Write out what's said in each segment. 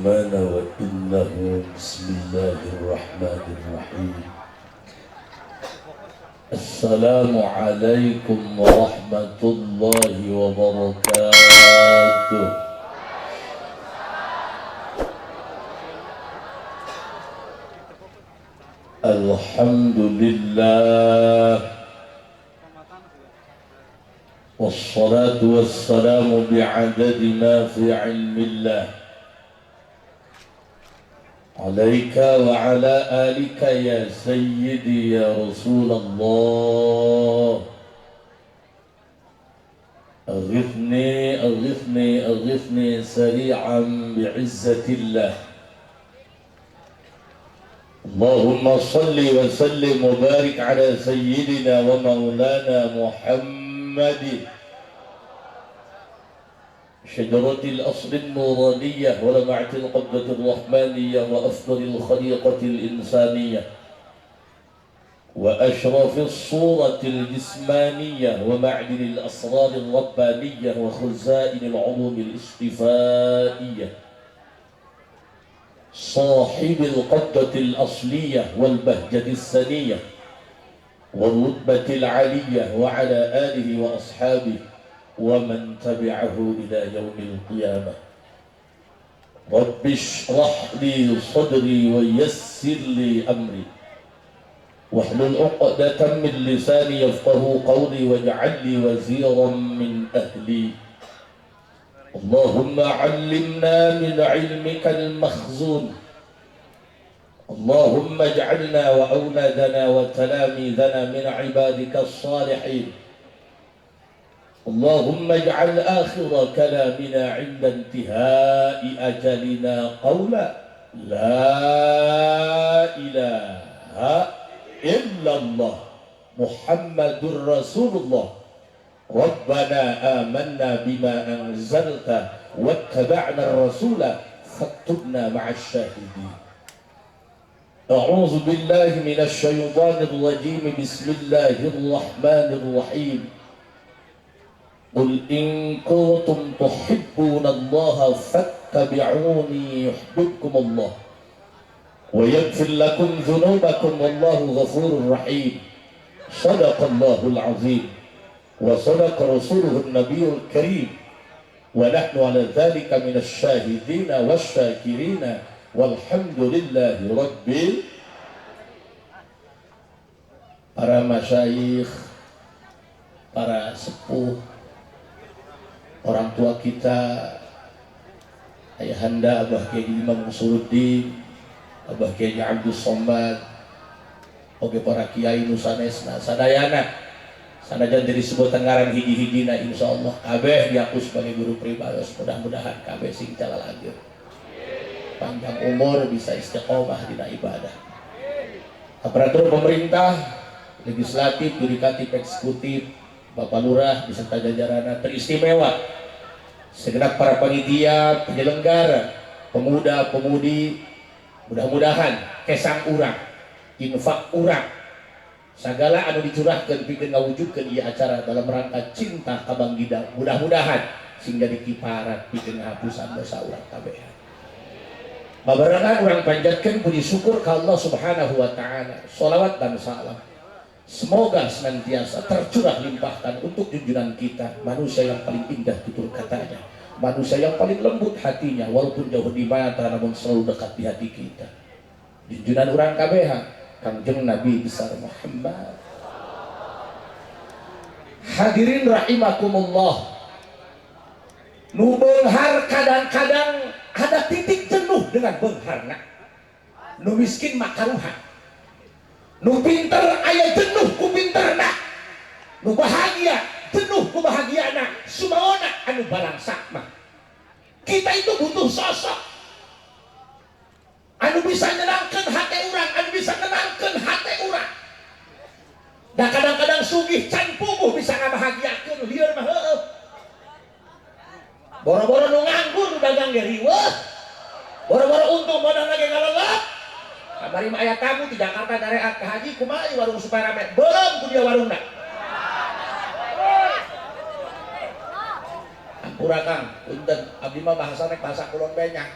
الرحمن وإنه بسم الله الرحمن الرحيم. السلام عليكم ورحمة الله وبركاته. الحمد لله والصلاة والسلام بعدد ما في علم الله عليك وعلى آلك يا سيدي يا رسول الله. أغثني أغثني أغثني سريعا بعزة الله. اللهم صل وسلم وبارك على سيدنا ومولانا محمد شجرة الأصل النورانية ولمعة القبضة الرحمانية وأفضل الخليقة الإنسانية وأشرف الصورة الجسمانية ومعدن الأسرار الربانية وخزائن العلوم الاصطفائية صاحب القبضة الأصلية والبهجة السنية والرتبة العالية وعلى آله وأصحابه ومن تبعه إلى يوم القيامة. رب اشرح لي صدري ويسر لي أمري واحلل عقدة من لساني يفقه قولي واجعل لي وزيرا من أهلي. اللهم علمنا من علمك المخزون. اللهم اجعلنا وأولادنا وتلاميذنا من عبادك الصالحين. اللهم اجعل آخر كلامنا عند انتهاء أجلنا قولا لا إله إلا الله محمد رسول الله. ربنا آمنا بما أنزلت واتبعنا الرسول فاكتبنا مع الشاهدين. أعوذ بالله من الشيطان الرجيم. بسم الله الرحمن الرحيم. قل إن كنتم تحبون الله فاتبعوني يحببكم الله ويغفر لكم ذنوبكم والله غفور رحيم. صدق الله العظيم وصدق رسوله النبي الكريم ونحن على ذلك من الشاهدين والشاكرين والحمد لله رب. Para masyayikh, para sepuh, orang tua kita, ayahanda Abah Kiai Imam Usuluddin, Abah Kiai Abdul Somad, oge para kiai nusanesna sadayana sanajan jadi sebutan ngaran hiji-hijina insyaallah kabeh diaku sebagai guru pribadi. Mudah-mudahan kabeh sing calal ageur panjang umur bisa istiqomah dina ibadah. Aparatur pemerintah, legislatif, yudikatif, eksekutif, Bapak Lurah beserta jajaran teristimewa, segenap para panitia, penyelenggara, pemuda-pemudi, mudah-mudahan kesang urang, infak urang, sagala anu dicurahkeun pikeun ngawujudkeun ieu acara dalam rangka cinta ka Baginda, mudah-mudahan sing jadi kiparat pikeun ngahapusan dosa urang kabeh. Babarengan urang panjatkeun puji syukur ka Allah Subhanahu wa taala. Shalawat dan salam semoga senantiasa tercurah limpahkan untuk junjungan kita, manusia yang paling indah tutur katanya, manusia yang paling lembut hatinya walaupun jauh di mata namun selalu dekat di hati kita, junjungan urang kabeh Kangjeng Nabi besar Muhammad. Hadirin rahimakumullah, nu beunghar kadang-kadang ada titik jenuh dengan beungharna, nu miskin makaruhan, nu pinter aya jenuh ku pinterna, nu bahagia jenuh ku bahagiana, sumaona anu balangsak mah. Kita itu butuh sosok anu bisa nyenangkeun hati urang, anu bisa nenangkeun hati urang. Da kadang-kadang sugih can puguh bisa ngabahagiakeun lieur mah heueuh. Boro-boro nu nganggur nu dagang ge riweuh, boro-boro untung modal lagi ngalelep. Kamari mah aya tamu di Jakarta dareat ka haji, kumaha ieu warung supaya rame? Beureum ku dia warungna. Ampura Kang, punten abdi mah bahasa nek bahasa kulon banyak.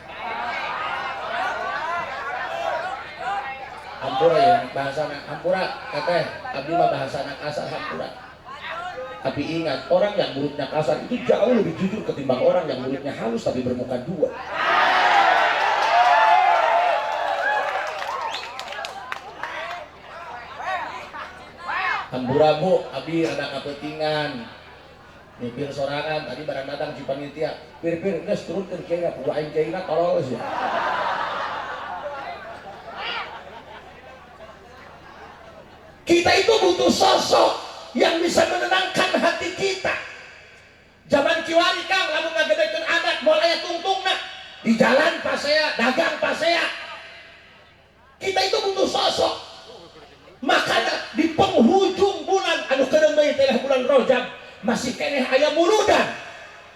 Hampura ya bahasa hampura teteh abdi mah bahasa anak kasar hampura. Tapi ingat, orang yang mulutnya kasar itu jauh lebih jujur ketimbang orang yang mulutnya halus tapi bermuka dua. Hampura bu, abdi ada kepentingan nyupir sorangan tadi barang datang si panitia pir geus turunkeun kieu nya kudu aing kieu na tolol sih. Kita itu butuh sosok yang bisa menenangkan hati kita. Zaman kiwari kang lamun ngagedekeun adat moal aya tungtungna di jalan pasea dagang pasea. Kita itu butuh sosok. Makanya di penghujung bulan anu kedeung deui teh bulan Rajab masih keneh aya muludan.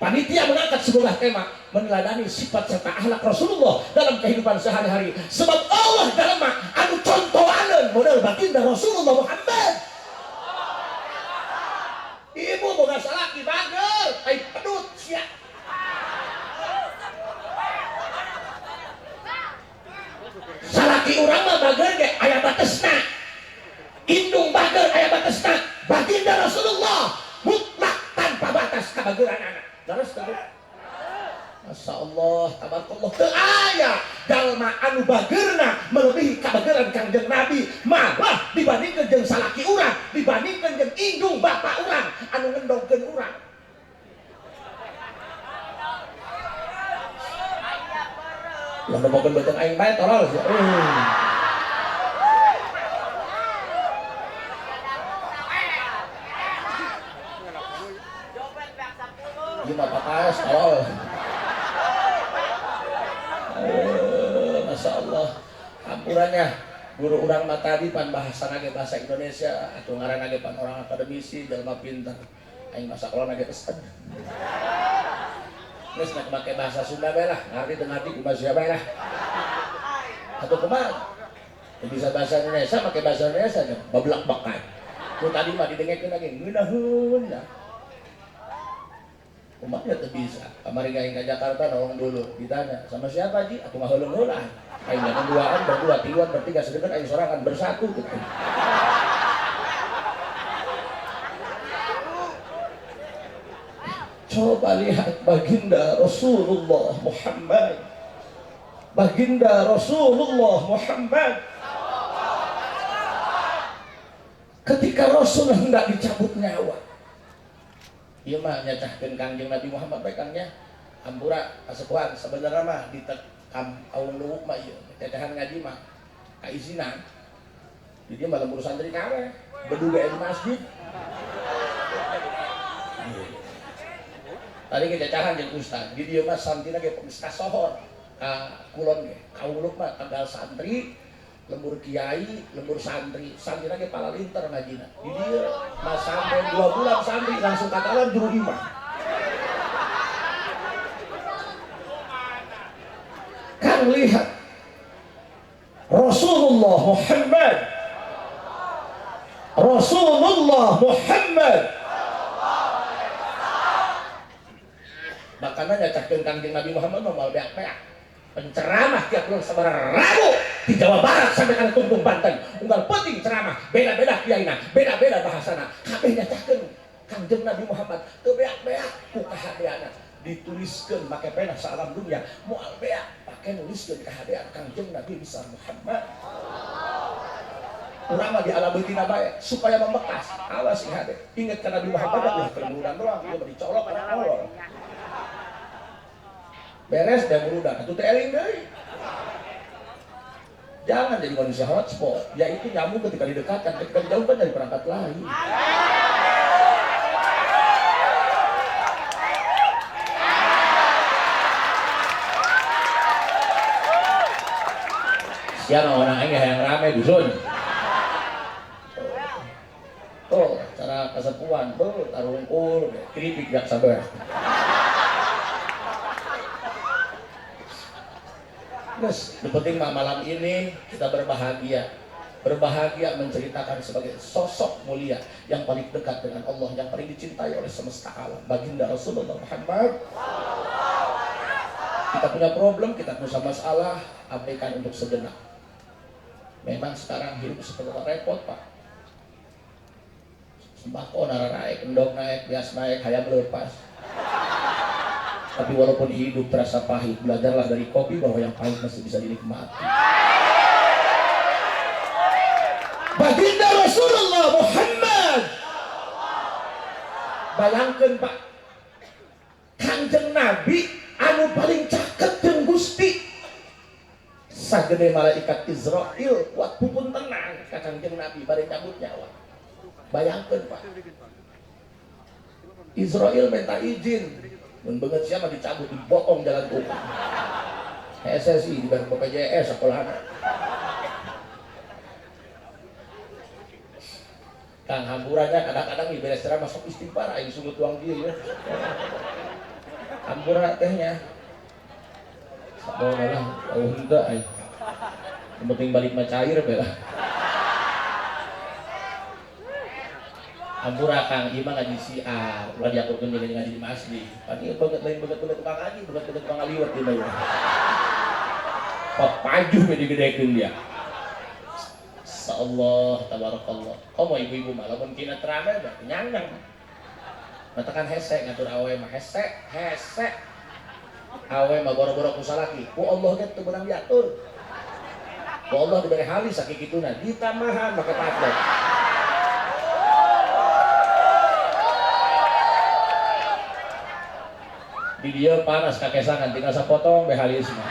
Panitia mengangkat sebuah tema meneladani sifat serta akhlak Rasulullah dalam kehidupan sehari-hari. Sebab Allah dalam anu contohaneun model baginda Rasulullah Muhammad. Ibu boga salaki bagel, ai pedut sia. Salaki urang mah bagel ge aya batesna. Indung bagel aya batesna. Baginda Rasulullah mutlak tanpa batas kabagelan anak. Terus Masya Allah, tabarakallah teu aya jalma anu bageurna melebihi kabageran Kangjeng Nabi malah dibandingkeun jeung salaki urang, dibandingkeun jeung indung bapa urang anu ngendongkeun urang. Lah nemokeun beuteung aing bae tolol sia. Lima patas tolol. Masya Allah, hampurannya guru urang mah tadi pan bahasa nage bahasa Indonesia atau ngaran nage pan orang akademisi jalma pintar. Aing masa kalau nage pesan. Geus nak make bahasa Sunda bae lah, ngarti teu ngarti kumaha sia bae lah. Atau kumaha? Bisa bahasa Indonesia make bahasa Indonesia nya bablak bakai. Ku tadi mah didengekeun lagi ngeunaheun lah. Umatnya tuh bisa. Kamari aing ke Jakarta nolong dulu. Ditanya, sama siapa Ji? Atuh mah heuleuh heula. Aing datang duaan, berdua, tiluan, bertiga, sedeket aing sorangan bersatu gitu. Coba lihat baginda Rasulullah Muhammad. Baginda Rasulullah Muhammad. Ketika Rasul hendak dicabut nyawa, ieu mah nyacahkeun Kangjeng Nabi Muhammad bae kangnya hampura kasepuhan sebenarnya mah di kaum luwuk mah ieu cacahan ngaji mah kaizinan di dieu mah lembur santri kabeh beduga di masjid. Tadi ke cacahan jeung ustaz di dieu mah santina ge geus kasohor ka kulon ge kauluk mah tanggal santri lembur kiai, lembur santri, santri lagi pala linter ngajina. Di dia mas sampai 2 bulan santri langsung katalan juru imam. Kan lihat Rasulullah Muhammad. Rasulullah Muhammad. Makanya nyacahkeun Kangjeng Nabi Muhammad mah moal beak-beak. Penceramah tiap bulan sabaraha Rabu di Jawa Barat sampai kana Tungtung Banten. Unggal penting ceramah, beda-beda kiaina, beda-beda bahasana. Kabeh nyatakeun Kangjeng Nabi Muhammad teu beak-beak ku kahadeana. Dituliskeun make pena salam dunya, moal beak pake nuliskeun kahadean Kangjeng Nabi besar Muhammad. Urang mah dialabeutina bae supaya membekas. Awas ihade. Ingat ka Nabi Muhammad ulah kemudian doang, ieu mah dicolok kana kolor. Beres dan berudah, itu teling deh. Jangan jadi manusia hotspot, yaitu nyamuk ketika didekatkan, ketika dijauhkan dari perangkat lain. Siapa orang ini yang rame dusun? Tuh, cara kesepuan, tuh taruh ungkul, keripik gak sabar. Yang penting malam ini kita berbahagia menceritakan sebagai sosok mulia yang paling dekat dengan Allah, yang paling dicintai oleh semesta alam, baginda Rasulullah Muhammad. Kita punya problem, kita punya masalah, abaikan untuk sejenak. Memang sekarang hidup seperti repot Pak. Sembako nara naik, endok naik, bias naik, hayam lepas. Tapi walaupun hidup terasa pahit, belajarlah dari kopi bahwa yang pahit masih bisa dinikmati. Baginda Rasulullah Muhammad, bayangkan Pak, Kanjeng Nabi anu paling caket jeung Gusti sagede malaikat Israel waktu pun tenang ka Kanjeng Nabi bari nyambut nyawa. Bayangkan Pak, Israel minta izin mun beungeut sia mah dicabut dipotong jalan umum. SSI di bareng BPJS sekolahna. Kang hamburanya kadang-kadang di beres ceramah masuk istighfar aing sungguh tuang dieu ya. Hampura tehnya. Sabona lah, henteu aing. Yang penting balik mah cair bela. Hampura Kang ieu mah ngaji siar, ulah diaturkeun jeung ngaji di masjid. Pan ieu banget lain banget tukang ngaji, banget tukang ngaliwat di mah. Papaju we digedekeun dia. Allah tabarakallah. Komo ibu-ibu mah lamun kina terame mah nyandang. Matakan hese ngatur awe mah hese. Awe mah boro-boro ku salaki. Ku Allah ge teu beunang diatur. Ku Allah diberi halis sakikituna ditamahan make patlek. Di dieu panas kakesangan tinggal sapotong be halis mah.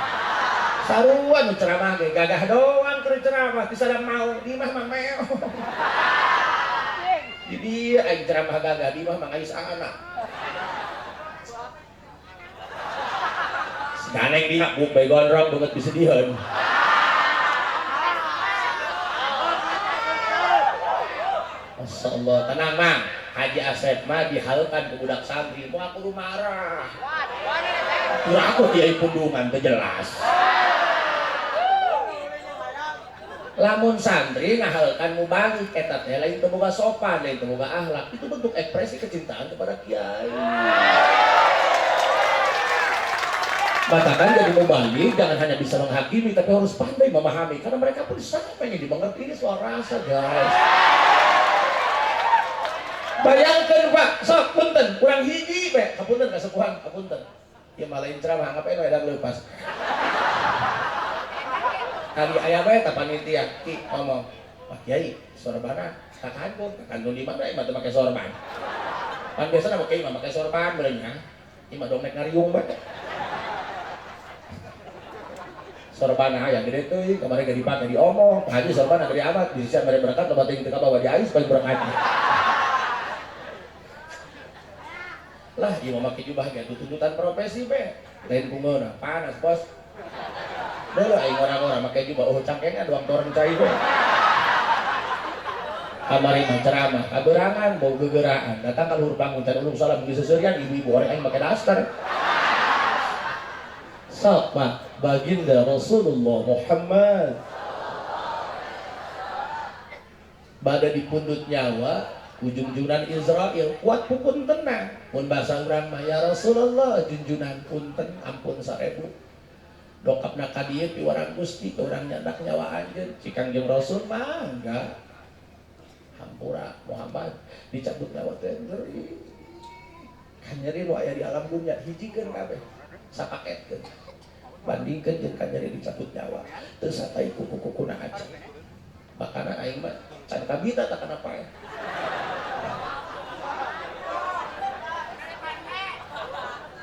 Saruan ceramah ge gagah doang keur ceramah di sadang mau di mah mah meo. Jadi aing ceramah gagah di mah mangais anak. Ganeng di nak buk bae gondrong banget disediheun. Masyaallah tenang Mang. Haji Asep mah dihaleukan ke budak santri moal kudu marah. Kurang aku dia pundungan teu jelas. Lamun santri ngahalkan mubalik eta teh lain teu boga sopan, lain teu boga akhlak. Itu bentuk ekspresi kecintaan kepada kiai. Matakan jadi mubalik jangan hanya bisa menghakimi tapi harus pandai memahami karena mereka pun sama pengen dimengerti. Ini soal rasa guys. Bayangkan Pak, sok punten kurang hiji be, kapunten kasepuhan, kapunten. Ya malain ceramah ngapain we da leupas. Kali aya bae ta panitia ki ngomong, "Pak Kiai, sorbana kakandung di mana imah teu make sorban." Pan biasana make imah make sorban beuleunya. Imah dongnek ngariung bae. Sorbana aya gede teuing, kamari ge dipake diomong, Pak Haji sorbana gede amat, bisa mere berangkat loba teuing teu kabawa di ais paling berangkat. Lah ieu mah make jubah ge tuntutan profesi be. Lain bungeuna, panas bos. Dulu aing orang-orang make jubah oh cangkengan doang toren cai we. Kamari mah ceramah, kaberangan bau gegeraan. Datang ka luhur bangun teh ulung salam di seseurian ibu-ibu orang aing make daster. Sok Pak, baginda Rasulullah Muhammad. Bada dipundut nyawa ujung-jungan Israel kuat pupun tenang mun bahasa urang mah ya Rasulullah junjunan punten ampun 1000 dokapna ka dieu piwarang Gusti ke urang nyandak nyawa anjeun cikang jeung Rasul mah enggak hampura Muhammad dicabut nyawa teh ngeri kan nyeri nu aya di alam dunya hijikeun kabeh sapaketkeun bandingkeun jeung kan nyeri dicabut nyawa teu satai kuku-kukuna aja makana aing mah can kabita tak kenapa ya.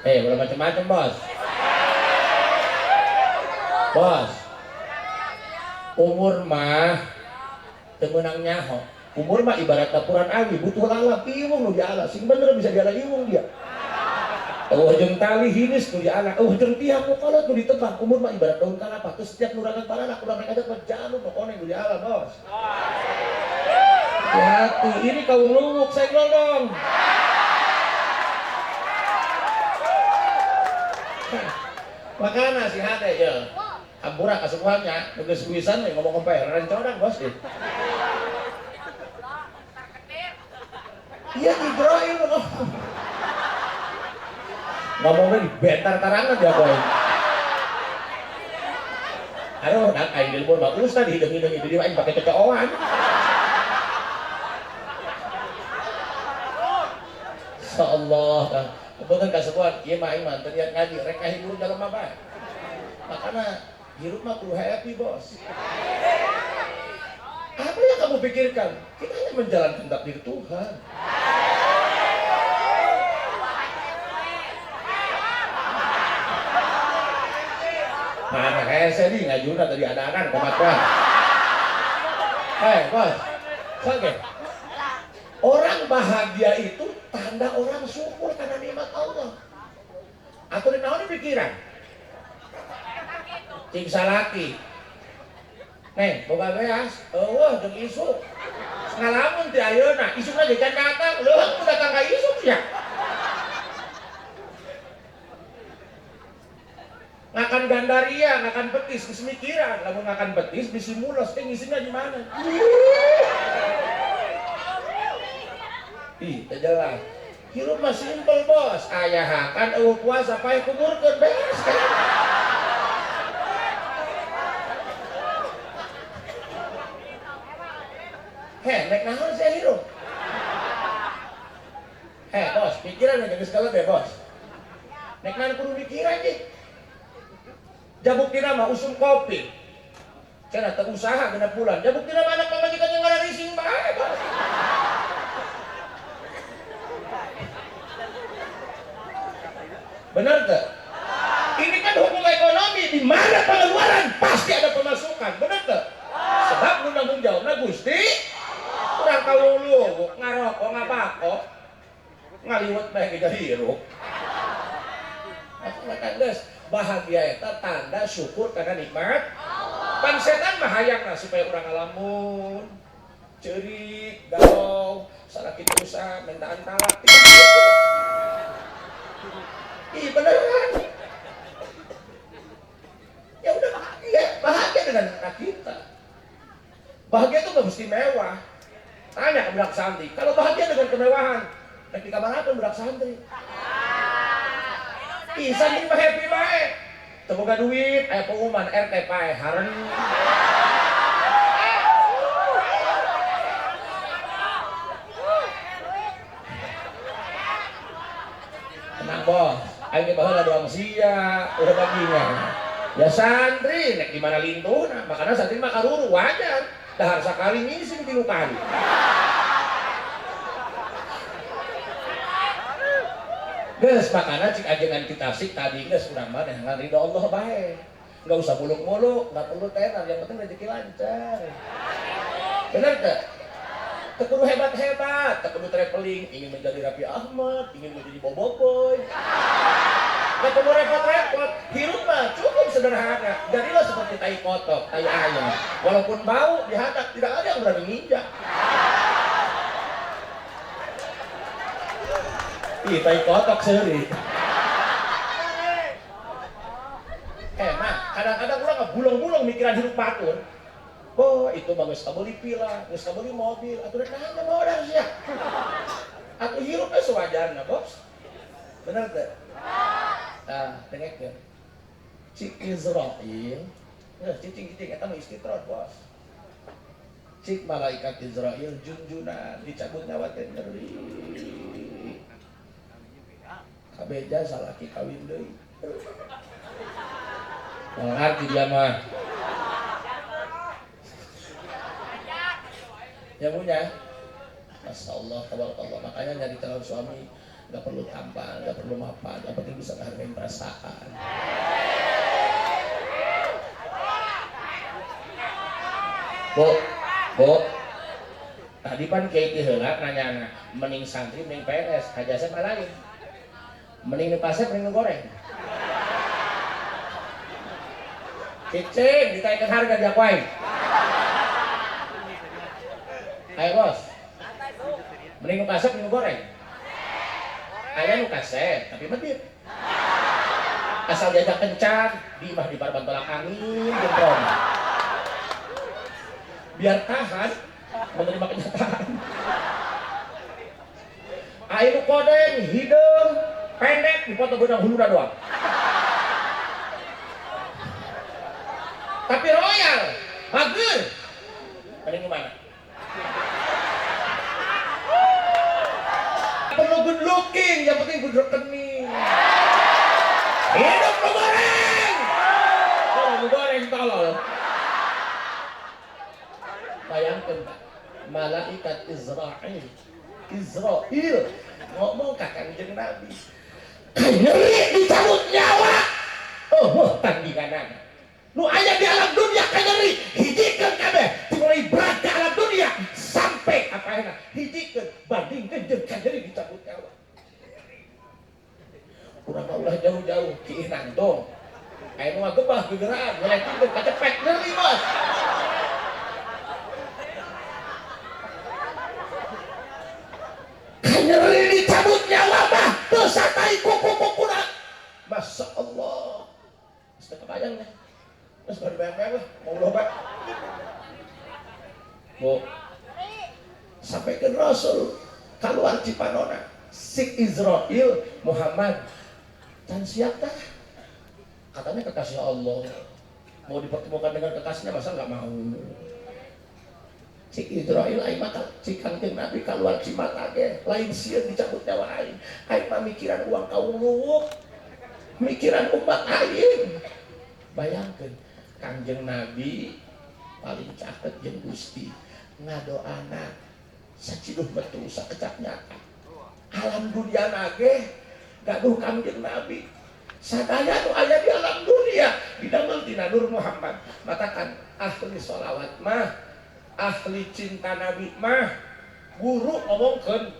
Belum macam-macam bos. Bos, umur mah temenang nyaho. Umur mah ibarat dapuran awi, butuh lalap iwung nu diala. Sing bener bisa diala iwung dia. Jeung tali hinis nu diala. Jeung tiang nu kolot nu ditebak. Umur mah ibarat daun kalapa. Terus setiap nurangan parana kurang rek aja berjalur nu koneng nu diala bos. Hati, ini kaum luwuk senggol dong. Makana si hade ya. Hampura kasukuhannya, geus kuisan we ngomong kompere renconan bos deh. Iya Ibrahim ngomongnya di bentar tarangan dia boy. Aduh, nak aing dilpun mah ustaz hidung-hidung itu dia aing pakai kecoan. Insyaallah Kang. Kebetulan kasepuan kieu mah aing mah teu niat ngaji rek ngahibur jalema bae. Makana hirup mah kudu happy, Bos. Apa yang kamu pikirkan? Kita hanya menjalankan takdir Tuhan. Mana hese nih ngajuna tadi anak-anak kematuan. Bos. Oke. Orang bahagia itu tanda orang syukur karena nikmat Allah. Atau di naon pikiran? Cing salaki. Neng, boga beas, eueuh jeung isuk. Ngalamun ti ayeuna, isukna geus datang, leuh aku datang ka isuk sia. Ngakan gandaria, ngakan betis, geus mikiran, lamun ngakan betis bisi mulos teh ngisina di mana? Ih, teh jelas. Hirup mah simpel, Bos. Aya hakan eueuh puasa pae kuburkeun beres kan. Nek naon saya hirup. Bos, pikiran aja geus kaleuh deh, Bos. Nek naon kudu mikiran ge. Jabuktina mah usum kopi. Cenah teu usaha genep bulan. Jabuktina mah anak pamajikan yang ngararising bae, Bos. Benar gak? Ini kan hukum ekonomi, di mana pengeluaran pasti ada pemasukan, benar gak? Sebab lu nanggung jawabna Gusti, kurang kawulu, ngarokok ngabakok, ngaliwat bae kita hirup. Aku kata guys, bahagia itu tanda syukur karena nikmat. Pan setan mah hayangna supaya orang ngalamun, ceurik, galau, sakit usaha, mintaan talak, ih beneran. Ya udah bahagia dengan anak kita. Bahagia itu gak mesti mewah. Tanya ke budak santri, kalau bahagia dengan kemewahan, nek di kamar apa budak santri? Ih santri mah happy bae. Teu boga duit, aya pengumuman RT pae haren. Tenang, Bos. Aing baheula doang sia, udah baginya. Ya santri, nek di mana lintuna, makanya santri mah karuru wajar. Dahar sakali ngising 3 kali. Geus makana cik ajengan kita sik tadi geus urang mah ngan ridho Allah bae. Enggak usah muluk-muluk, enggak perlu tenar, yang penting rezeki lancar. Bener teu? Teu kudu hebat-hebat, teu kudu traveling, ingin menjadi Raffi Ahmad, ingin menjadi Boboiboy. Gak perlu repot-repot, hirup mah cukup sederhana. Jadilah seperti tai kotok, tai ayam. Walaupun bau, dihantam, tidak ada yang berani nginjak. Ih, tai kotok seri. Nah, kadang-kadang orang bulung-bulung mikiran hidup batur. Oh, itu bagus kabeli pila, geus kabeli mobil, atuh rek naon modal sia. Atuh hirupnya sewajarna, Bos. Bener teh? Nah, dengkeun. Cik Israil, cicing-cicing eta mah istitron, Bos. Cik malaikat Israil junjunan dicabut nyawa teh nyeri. Kabeja salaki kawin deui. Ngarti dia mah. Ya punya. Masya Allah, tabarakallah. Makanya nyari calon suami nggak perlu tampan, nggak perlu mapan, yang penting bisa menghargai perasaan. Bu, tadi pan kiai teh heula nanya mending santri mending PNS, hajasep mah lain. Mending nu pasep mending nu goreng. Cicing ditaikkan harga dia kuai. Ayo Bos, mending nu pasep mending nu goreng. Aya nu kasep tapi medit. Asal diajak kencan, di mah di barban tolak angin, jempol. Biar tahan menerima kenyataan. Aya nu kodeng, hidung, pendek, dipoto beunang huluna doang. tapi royal, bagus. Mending gimana? Perlu good looking, yang penting good rekening. Hidup lu goreng. Oh, lu goreng tolol. Bayangkan Pak, malaikat Israel ngomong ke Kanjeng Nabi, nyeri dicabut nyawa. Oh, tandingan nu aya di alam dunia nyeri hijikeun kabeh dimulai berat ke alam dunia sampai apa enak hijikeun bandingkeun jeung nyeri dicabut nyawa. Urang ulah jauh-jauh ki nandong. Aya nu gebah gegeraan ngeletingkeun kacepet nyeri bos. Nyeri dicabut nyawa mah teu satai kuku-kukuna. Masya Allah. Geus kebayang nih. Geus bari bayang-bayang mau loba. Bu. Sampaikan Rasul keluar Cipanona. Si Israel Muhammad dan siap dah. Katanya kekasih Allah. Mau dipertemukan dengan kekasihnya masa enggak mau. Si Israel aing mah si Kanjeng Nabi keluar Cimata ge lain sieun dicabut nyawa aing. Aing mah mikiran uang kauluk. Mikiran umat aing. Bayangkeun Kanjeng Nabi paling caket jeung Gusti ngadoana saciduh betul sakecap nyata. Alam dunia nage gaduh Kanjeng Nabi. Sadaya nu aya di alam dunia didamel dina Nur Muhammad. Matakan ahli sholawat mah ahli cinta Nabi mah guru ngomongkeun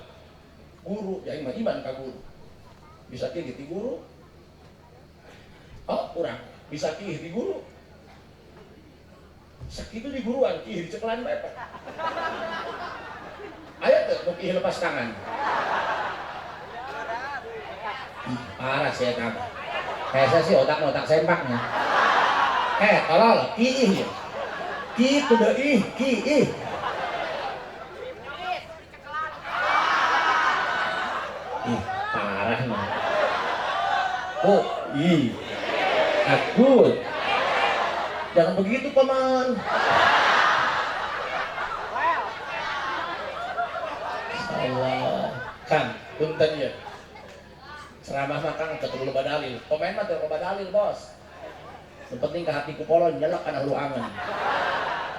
guru ya iman ka guru bisa kieu di guru oh urang bisa kieu di guru sakitu di guruan kieu di cekelan bae Pak aya teu nu kieu lepas tangan parah saya tambah kayak saya sih otak sempaknya tolol kieu gitu deh ih parah nih oh akut jangan begitu paman Allah Kang punten ya ceramah mah Kang ketul loba dalil komen mah teu loba dalil bos yang penting ke hatiku polon nyelok kana lu angen.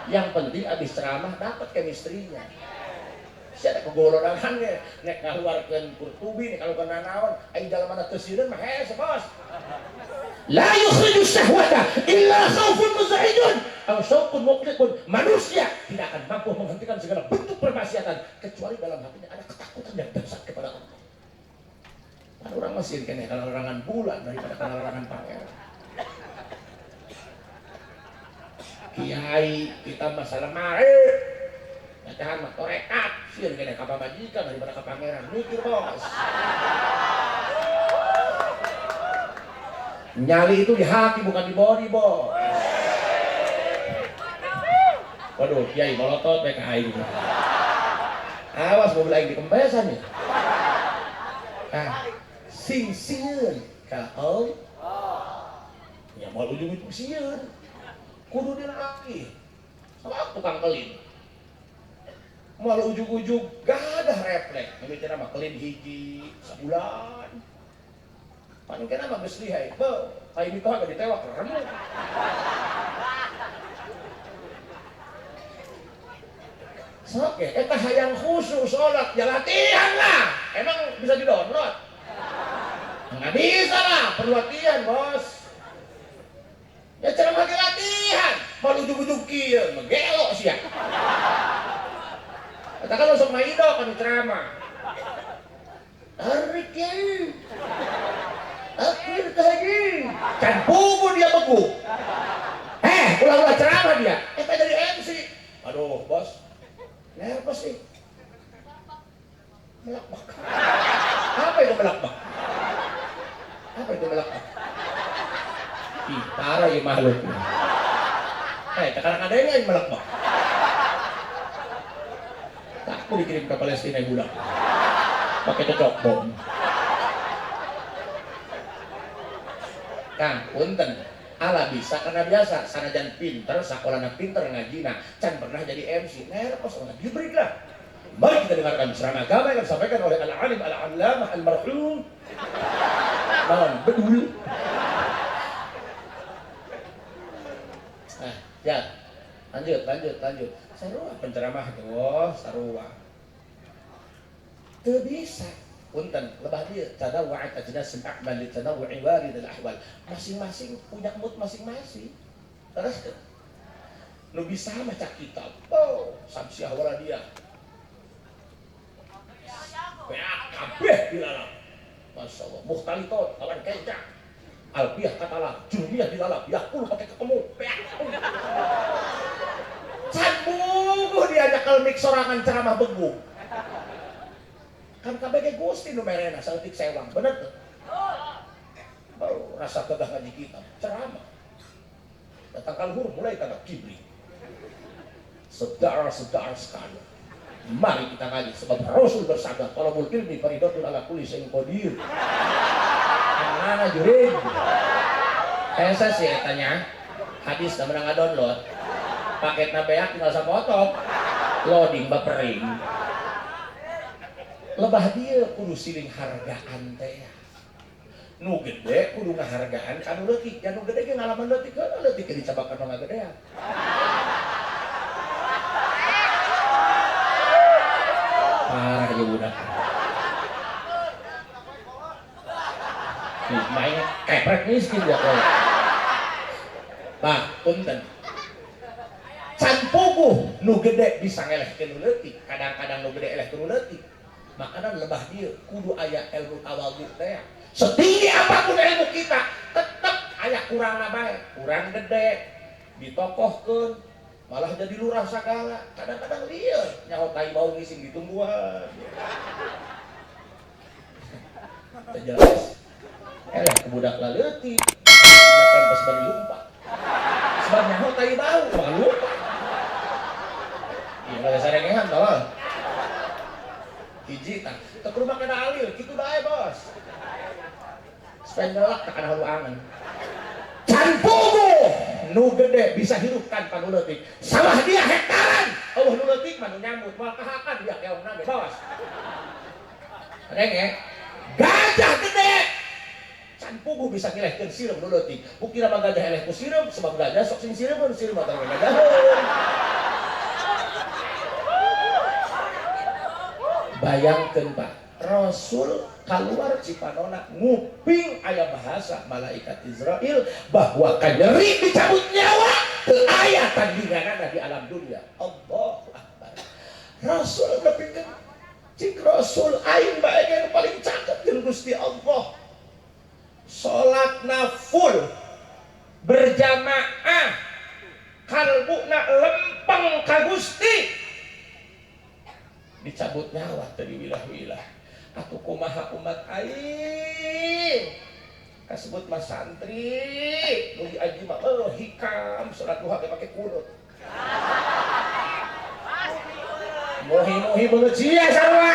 Yang penting abis ceramah dapat chemistry-nya. Si ada kegolodangan nek ngaluarkeun Qurtubi nek kalau kana naon aing jalemana teu sieun mah hese bos. La yukhriju syahwata illa khaufun muz'ijun aw syauqun muqliqun. Manusia tidak akan mampu menghentikan segala bentuk permaksiatan kecuali dalam hatinya ada ketakutan dan dasar kepada Allah. Kan orang masih kene kalarangan bulan daripada kalarangan pangeran. Kiai kita masalah marit bacahan mah torekat sieun kene ka pamajikan daripada ka pangeran mikir bos nyali itu di hati bukan di body bos waduh kiai molotot bae ka aing awas mobil aing dikempesan ya sing sieun ka Allah ya mau ujung-ujung sieun kudu dilaki sama tukang kelin mau ujung-ujung gak ada refleks memikirnya mah kelin hiji sebulan paling kena mah geus lihai beuh kayak nikah gak ditewak remuk sok ya eta hayang khusyuk salat ya latihan lah emang bisa di-download nggak bisa lah perlu latihan bos ya cara pakai latihan mau ujung-ujung kieu megelo sia katakan langsung maido kan ceramah tarik kieu akhir tadi can bubu dia beku ulah-ulah ceramah dia kita jadi MC aduh bos nervous sih melakbak apa itu melakbak parah ya makhluk sekarang ada yang melakbak aku dikirim ke Palestina budak pakai cocok bom Kang punten ala bisa karena biasa sanajan pinter sakolana pinter ngajina can pernah jadi MC nervous orang gibrig lah. Mari kita dengarkan ceramah agama yang disampaikan oleh al-alim al-allamah al-marhum Naon Bedul. Ya lanjut sarua penceramah tuh sarua teu bisa punten lebah dia tadawwa'at ajnasul a'mal li tanawwu'i warid al-ahwal masing-masing punya mood masing-masing terus nu bisa maca kitab samsiah wala dia kabeh dilalap masyaallah mukhtalitot kawan kencang alfiah katalah jumlah dilalap yakul pakai ketemu can diajak kalmik sorangan ceramah begung kan kabeh Gusti nu merena saeutik sewang bener tuh baru rasa kegah ngaji kitab ceramah datang kalhur mulai kagak kibri sedar sekali. Mari kita ngaji sebab Rasul bersabda talabul ilmi faridatun ala kulli syai'in qadir. Mana jurid saya sih tanya hadis da menang download paketna beak tinggal sapotong loading bapering lebah dia kudu siling hargaan teh nu gede kudu ngahargaan kanu leutik anu gede ge ngalaman leutik kana leutik ge dicabakan nu ngagedean parah ya budak main keprek miskin ya kau bah punten can puguh nu gede bisa ngelehkeun nu leutik kadang-kadang nu gede eleh nu leutik makanya lebah dia kudu aya ilmu tawadhu teh setinggi apapun ilmu kita tetep aya kurang bae kurang gede ditokohkeun malah jadi lurah sagala kadang-kadang lieur nyaho tai bau ngising di tumbuhan teu jelas eleh ke budak laleutik makan pas bari lumpat sebab nyaho tai bau mah lupa ieu mah sarengehan tolong hiji tah teu kudu make dalil kitu bae bos spendelak tak kana halu angen can puguh nu gede bisa hirup tanpa nu leutik sawah dia hektaran eueuh nu leutik mah nu nyambut moal kahakan dia keongna ge bos renge gajah gede can puguh bisa ngilehkeun sireum nu leutik buktina mah gajah eleh ku sireum sebab gajah sok sing sireum sireum mah tara gajaheun bayangkeun Pak Rasul keluar cipanona nguping aya bahasa malaikat Israel bahwa kanyeri dicabut nyawa teu aya tandinganna di alam dunia. Allahu Akbar. Rasul nepikeun cik Rasul aing bae yang paling caket jeung Gusti Allah. Salatna full berjamaah kalbuna lempeng ka Gusti. Dicabut nyawa tadi wilah-wilah. Atuh kumaha umat aing kasebut mas santri nu diaji mah hikam salat duha ge make kunut mohi-mohi beungeut sia sarua